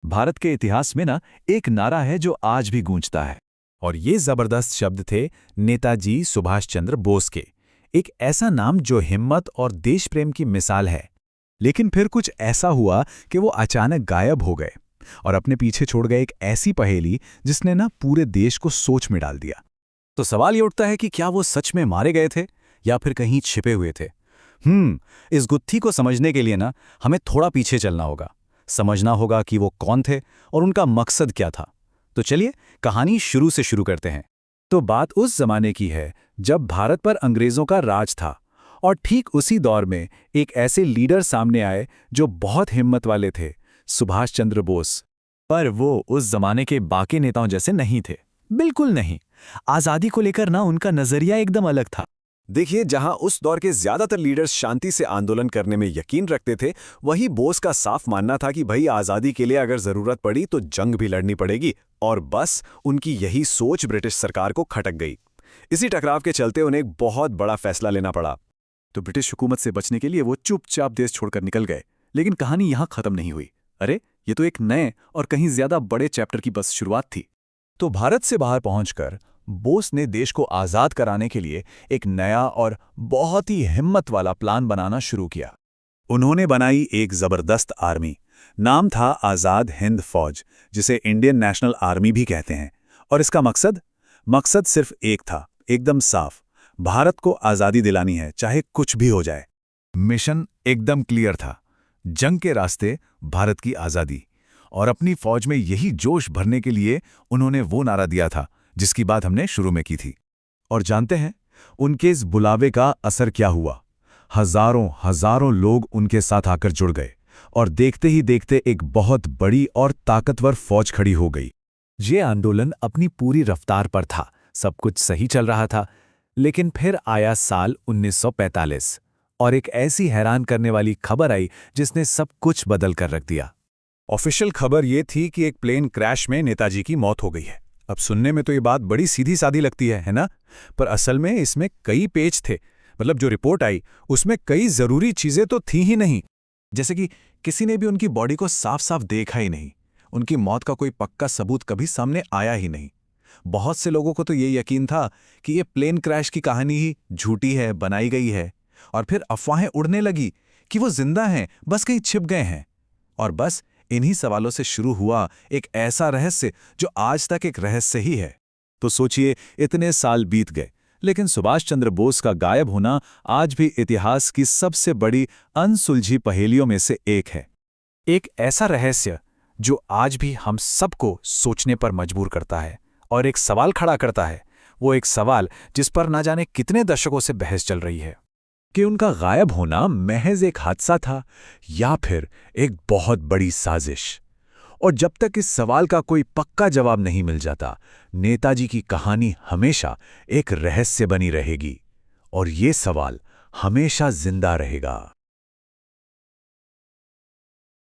भारत के इतिहास में ना एक नारा है जो आज भी गूंजता है। और ये जबरदस्त शब्द थे नेताजी सुभाष चंद्र बोस के। एक ऐसा नाम जो हिम्मत और देश प्रेम की मिसाल है। लेकिन फिर कुछ ऐसा हुआ कि वो अचानक गायब हो गए और अपने पीछे छोड़ गए एक ऐसी पहेली जिसने ना पूरे देश को सोच में डाल दिया। तो सवाल ये उठता है कि क्या वो सच में मारे गए थे या फिर कहीं छिपे हुए थे। इस गुत्थी को समझने के लिए ना हमें थोड़ा पीछे चलना होगा, समझना होगा कि वो कौन थे और उनका मकसद क्या था। तो चलिए कहानी शुरू से शुरू करते हैं। तो बात उस जमाने की है जब भारत पर अंग्रेजों का राज था, और ठीक उसी दौर में एक ऐसे लीडर सामने आए जो बहुत हिम्मत वाले थे, सुभाष चंद्र बोस। पर वो उस जमाने के बाकी नेताओं जैसे नहीं थे, बिल्कुल नहीं। आज़ादी को लेकर ना उनका नजरिया एकदम अलग था। देखिए, जहां उस दौर के ज्यादातर लीडर्स शांति से आंदोलन करने में यकीन रखते थे, वहीं बोस का साफ मानना था कि भाई आज़ादी के लिए अगर जरूरत पड़ी तो जंग भी लड़नी पड़ेगी। और बस उनकी यही सोच ब्रिटिश सरकार को खटक गई। इसी टकराव के चलते उन्हें एक बहुत बड़ा फैसला लेना पड़ा। तो ब्रिटिश हुकूमत से बचने के लिए वो चुपचाप देश छोड़कर निकल गए। लेकिन कहानी यहाँ खत्म नहीं हुई। अरे, ये तो एक नए और कहीं ज्यादा बड़े चैप्टर की बस शुरुआत थी। तो भारत से बाहर पहुंचकर बोस ने देश को आज़ाद कराने के लिए एक नया और बहुत ही हिम्मत वाला प्लान बनाना शुरू किया। उन्होंने बनाई एक जबरदस्त आर्मी। नाम था आज़ाद हिंद फौज, जिसे इंडियन नेशनल आर्मी भी कहते हैं। और इसका मकसद सिर्फ एक था, एकदम साफ। भारत को आज़ादी दिलानी है, चाहे कुछ भी हो जाए। मिशन एकदम क्लियर था, जंग के रास्ते भारत की आज़ादी। और अपनी फौज में यही जोश भरने के लिए उन्होंने वो नारा दिया था जिसकी बात हमने शुरू में की थी। और जानते हैं उनके इस बुलावे का असर क्या हुआ? हजारों लोग उनके साथ आकर जुड़ गए और देखते ही देखते एक बहुत बड़ी और ताकतवर फौज खड़ी हो गई। ये आंदोलन अपनी पूरी रफ्तार पर था, सब कुछ सही चल रहा था। लेकिन फिर आया साल 1945 और एक ऐसी हैरान करने वाली खबर आई जिसने सब कुछ बदल कर रख दिया। ऑफिशियल खबर ये थी कि एक प्लेन क्रैश में नेताजी की मौत हो गई है। अब सुनने में तो ये बात बड़ी सीधी सादी लगती है ना? पर असल में इसमें कई पेज थे। मतलब जो रिपोर्ट आई उसमें कई जरूरी चीजें तो थी ही नहीं। जैसे कि किसी ने भी उनकी बॉडी को साफ साफ देखा ही नहीं, उनकी मौत का कोई पक्का सबूत कभी सामने आया ही नहीं। बहुत से लोगों को तो ये यकीन था कि ये प्लेन क्रैश की कहानी ही झूठी है, बनाई गई है। और फिर अफवाहें उड़ने लगी कि वो जिंदा हैं, बस कहीं छिप गए हैं। और बस इन्हीं सवालों से शुरू हुआ एक ऐसा रहस्य जो आज तक एक रहस्य ही है। तो सोचिए, इतने साल बीत गए, लेकिन सुभाष चंद्र बोस का गायब होना आज भी इतिहास की सबसे बड़ी अनसुलझी पहेलियों में से एक है। एक ऐसा रहस्य जो आज भी हम सबको सोचने पर मजबूर करता है और एक सवाल खड़ा करता है। वो एक सवाल जिस पर ना जाने कितने दशकों से बहस चल रही है कि उनका गायब होना महज एक हादसा था या फिर एक बहुत बड़ी साजिश। और जब तक इस सवाल का कोई पक्का जवाब नहीं मिल जाता, नेताजी की कहानी हमेशा एक रहस्य बनी रहेगी और ये सवाल हमेशा जिंदा रहेगा।